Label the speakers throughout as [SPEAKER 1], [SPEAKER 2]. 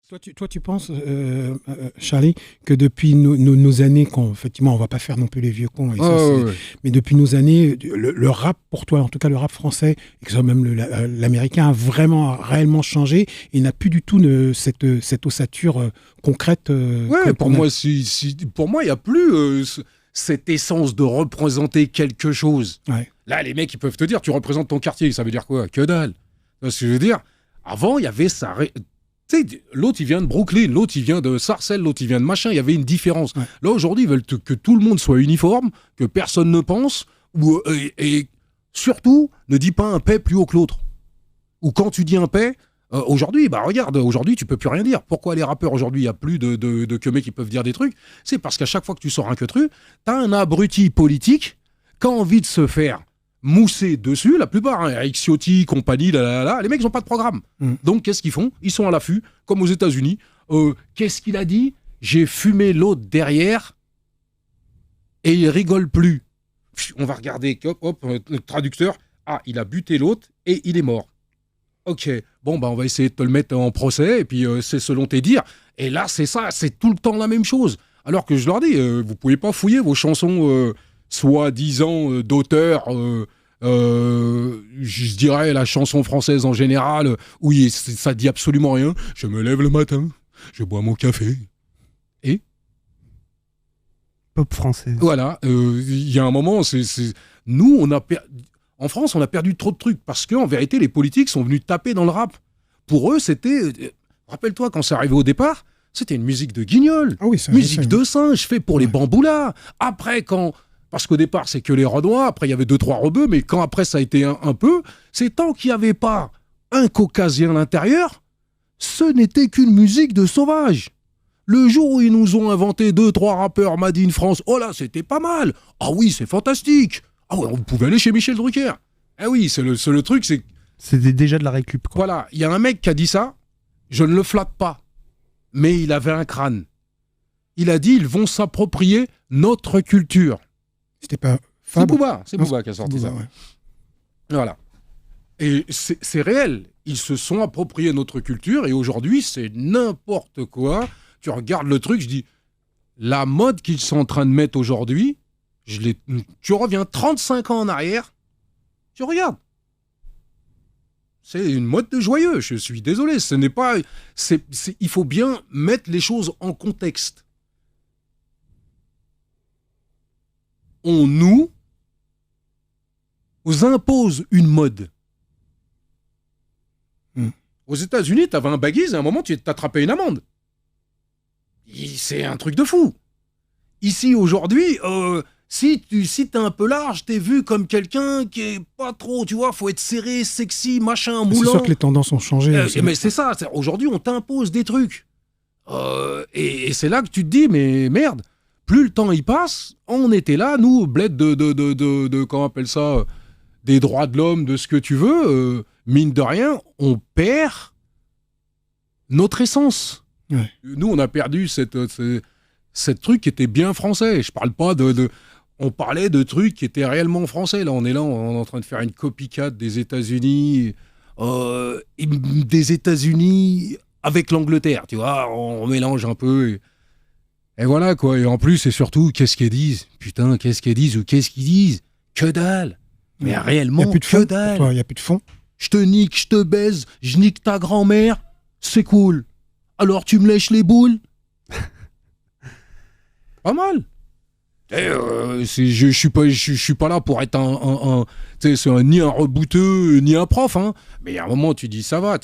[SPEAKER 1] Toi, tu penses, Charlie, que depuis nos années, effectivement, on va pas faire non plus les vieux cons, et ça,
[SPEAKER 2] Ouais.
[SPEAKER 1] mais depuis nos années, le rap pour toi, en tout cas le rap français, et que ce soit même l'américain, a vraiment, réellement changé, et n'a plus du tout cette ossature concrète.
[SPEAKER 2] Ouais, pour moi, pour moi, il n'y a plus cette essence de représenter quelque chose.
[SPEAKER 1] Ouais.
[SPEAKER 2] Là, les mecs, ils peuvent te dire, tu représentes ton quartier, ça veut dire quoi? Que dalle. Tu vois ce que je veux dire? Avant, il y avait ça. Tu sais, l'autre, il vient de Brooklyn, l'autre, il vient de Sarcelles, l'autre, il vient de machin. Il y avait une différence.
[SPEAKER 1] Ouais.
[SPEAKER 2] Là, aujourd'hui, ils veulent que tout le monde soit uniforme, que personne ne pense, et surtout, ne dis pas un paix plus haut que l'autre. Ou quand tu dis un paix, aujourd'hui, bah regarde, aujourd'hui, tu peux plus rien dire. Pourquoi les rappeurs, aujourd'hui, il n'y a plus de que mecs qui peuvent dire des trucs? C'est parce qu'à chaque fois que tu sors un queutru, t'as un abruti politique qui a envie de se faire mousser dessus, la plupart, hein, Eric Ciotti, compagnie, les mecs, ils n'ont pas de programme. Donc, qu'est-ce qu'ils font? Ils sont à l'affût, comme aux États-Unis. Qu'est-ce qu'il a dit? J'ai fumé l'autre derrière et il rigole plus. On va regarder, hop, le traducteur. Ah, il a buté l'autre et il est mort. Ok, bon, bah, on va essayer de te le mettre en procès, et puis c'est selon tes dires. Et là, c'est ça, c'est tout le temps la même chose. Alors que je leur dis, vous pouvez pas fouiller vos chansons soi-disant d'auteurs, je dirais la chanson française en général, où ça dit absolument rien. Je me lève le matin, je bois mon café. Et
[SPEAKER 3] pop français.
[SPEAKER 2] voilà, il y a un moment, nous, en France, on a perdu trop de trucs, parce qu'en vérité, les politiques sont venus taper dans le rap. Pour eux, c'était... Rappelle-toi, quand c'est arrivé au départ, c'était une musique de guignol, musique de singe, fait pour les bamboulas. Après, parce qu'au départ, c'est que les Renois, après, il y avait 2-3 rebeux, mais quand après, ça a été un peu, c'est tant qu'il n'y avait pas un caucasien à l'intérieur, ce n'était qu'une musique de sauvage. Le jour où ils nous ont inventé 2-3 rappeurs Made in France, oh là, c'était pas mal. Ah oui, c'est fantastique. Ah ouais, on pouvait aller chez Michel Drucker. Ah oui, c'est le truc, c'est...
[SPEAKER 3] C'était déjà de la récup, quoi.
[SPEAKER 2] Voilà, il y a un mec qui a dit ça, je ne le flatte pas, mais il avait un crâne. Il a dit, ils vont s'approprier notre culture.
[SPEAKER 1] C'était pas...
[SPEAKER 2] C'est Booba qui a sorti ça.
[SPEAKER 1] Ouais.
[SPEAKER 2] Voilà. Et c'est réel. Ils se sont appropriés notre culture, et aujourd'hui, c'est n'importe quoi. Tu regardes le truc, je dis, la mode qu'ils sont en train de mettre aujourd'hui, tu reviens 35 ans en arrière, tu regardes. C'est une mode de joyeux, je suis désolé. Ce n'est pas... il faut bien mettre les choses en contexte. On nous impose une mode. Aux États-Unis, tu avais un baggies, à un moment, tu t'attrapais une amende. C'est un truc de fou. Ici, aujourd'hui, si t'es un peu large, t'es vu comme quelqu'un qui est pas trop, tu vois, faut être serré, sexy, machin, moulant.
[SPEAKER 1] C'est sûr que les tendances ont changé.
[SPEAKER 2] Mais c'est ça, aujourd'hui, on t'impose des trucs. Et c'est là que tu te dis, mais merde, plus le temps y passe, on était là, nous, bled de comment on appelle ça, des droits de l'homme, de ce que tu veux, mine de rien, on perd notre essence.
[SPEAKER 1] Ouais.
[SPEAKER 2] Nous, on a perdu cette truc qui était bien français. Je parle pas on parlait de trucs qui étaient réellement français. Là, on est en train de faire une copycat des États-Unis, avec l'Angleterre, tu vois. On mélange un peu. Et voilà, quoi. Et en plus, et surtout, qu'est-ce qu'ils disent? Putain, qu'est-ce qu'ils disent ou qu'est-ce qu'ils disent? Que dalle. Mais réellement, que dalle.
[SPEAKER 1] Il n'y a plus de fond.
[SPEAKER 2] Je te nique, je te baise, je nique ta grand-mère. C'est cool. Alors tu me lèches les boules? Pas mal. Je suis pas là pour être ni un rebouteux, ni un prof, hein. Mais à un moment, tu dis ça va.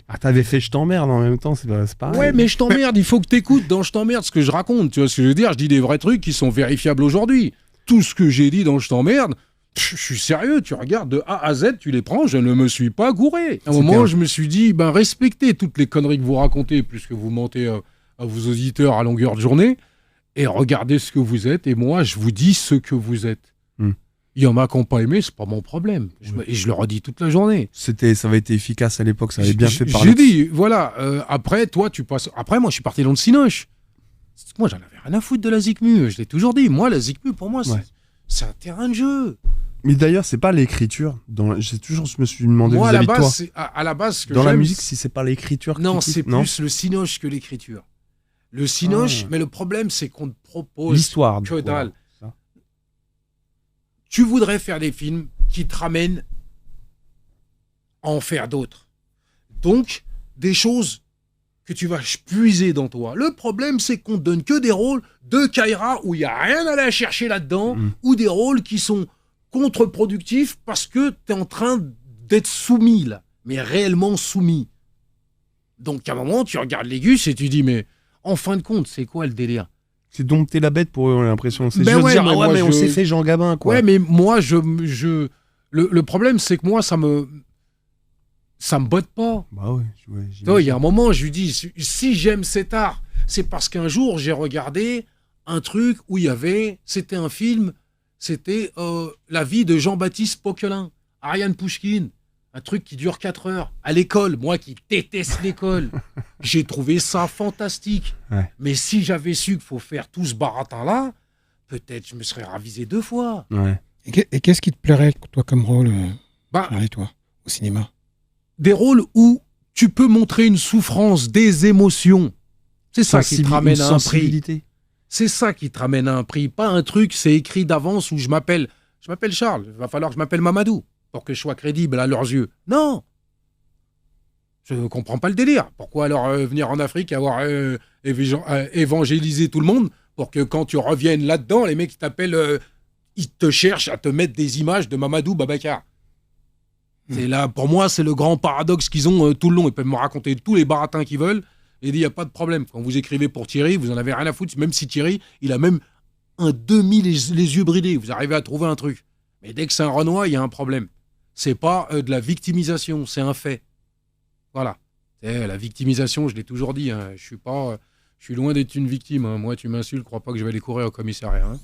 [SPEAKER 3] Ah, t'avais fait je t'emmerde en même temps, c'est pareil.
[SPEAKER 2] Ouais, mais je t'emmerde, il faut que t'écoutes dans je t'emmerde ce que je raconte. Tu vois ce que je veux dire? Je dis des vrais trucs qui sont vérifiables aujourd'hui. Tout ce que j'ai dit dans je t'emmerde, je suis sérieux, tu regardes de A à Z, tu les prends, je ne me suis pas gouré. À un moment, je me suis dit, respectez toutes les conneries que vous racontez, plus que vous mentez à vos auditeurs à longueur de journée, et regardez ce que vous êtes, et moi, je vous dis ce que vous êtes. Il y en a qui n'ont pas aimé, c'est pas mon problème. Et je le redis toute la journée.
[SPEAKER 3] Ça avait été efficace à l'époque, ça avait bien fait parler.
[SPEAKER 2] J'ai dit, voilà, après, toi, tu passes... Après, moi, je suis parti dans le cinoche. Moi, j'en avais rien à foutre de la ZICMU, je l'ai toujours dit. Moi, la ZICMU, pour moi, c'est un terrain de jeu.
[SPEAKER 3] Mais d'ailleurs, c'est pas l'écriture. J'ai toujours, je me suis demandé
[SPEAKER 2] Moi, à la
[SPEAKER 3] vis-à-vis de toi.
[SPEAKER 2] base, à la base, ce que
[SPEAKER 3] Dans la
[SPEAKER 2] j'aime,
[SPEAKER 3] musique, si c'est pas l'écriture.
[SPEAKER 2] non,
[SPEAKER 3] qui
[SPEAKER 2] c'est
[SPEAKER 3] kiffe, non
[SPEAKER 2] plus le cinoche que l'écriture. Le cinoche, mais le problème, c'est qu'on te propose
[SPEAKER 3] l'histoire.
[SPEAKER 2] que dalle.
[SPEAKER 3] Ça.
[SPEAKER 2] Tu voudrais faire des films qui te ramènent à en faire d'autres. Donc, des choses que tu vas puiser dans toi. Le problème, c'est qu'on te donne que des rôles de Kaira où il n'y a rien à aller chercher là-dedans, ou des rôles qui sont contre-productifs parce que tu es en train d'être soumis, là, mais réellement soumis. Donc, à un moment, tu regardes les gus et tu dis, mais en fin de compte, c'est quoi le délire?
[SPEAKER 3] C'est dompter la bête pour eux, on a l'impression. C'est
[SPEAKER 2] Ben
[SPEAKER 3] juste
[SPEAKER 2] ouais,
[SPEAKER 3] dire,
[SPEAKER 2] mais moi,
[SPEAKER 3] mais on s'est fait Jean Gabin, quoi.
[SPEAKER 2] Ouais, mais moi, le problème, c'est que moi, ça me botte pas.
[SPEAKER 3] Bah ouais,
[SPEAKER 2] Tu vois, il y a un moment, je lui dis, si j'aime cet art, c'est parce qu'un jour, j'ai regardé un truc où il y avait, c'était un film, c'était la vie de Jean-Baptiste Poquelin, Ariane Pouchkine, un truc qui dure 4 heures, à l'école, moi qui déteste l'école. J'ai trouvé ça fantastique.
[SPEAKER 3] Ouais.
[SPEAKER 2] Mais si j'avais su qu'il faut faire tout ce baratin-là, peut-être je me serais ravisé 2 fois.
[SPEAKER 3] Ouais.
[SPEAKER 1] Et qu'est-ce qui te plairait, toi, comme rôle,
[SPEAKER 2] Bah,
[SPEAKER 1] toi, au cinéma?
[SPEAKER 2] Des rôles où tu peux montrer une souffrance, des émotions. C'est ça qui te ramène à un prix. C'est ça qui te ramène à un prix. Pas un truc, c'est écrit d'avance où je m'appelle Charles. Il va falloir que je m'appelle Mamadou pour que je sois crédible à leurs yeux. Non. Je ne comprends pas le délire. Pourquoi alors venir en Afrique et avoir évangélisé tout le monde pour que quand tu reviennes là-dedans, les mecs ils t'appellent, ils te cherchent à te mettre des images de Mamadou Babacar. C'est là, pour moi, c'est le grand paradoxe qu'ils ont tout le long. Ils peuvent me raconter tous les baratins qu'ils veulent. Et il n'y a pas de problème. Quand vous écrivez pour Thierry, vous en avez rien à foutre. Même si Thierry, il a même un demi les yeux bridés. Vous arrivez à trouver un truc. Mais dès que c'est un Renoir, il y a un problème. C'est pas de la victimisation, c'est un fait. Voilà. La victimisation, je l'ai toujours dit. Hein. Je suis loin d'être une victime. Hein. Moi, tu m'insultes, crois pas que je vais aller courir au commissariat. Hein.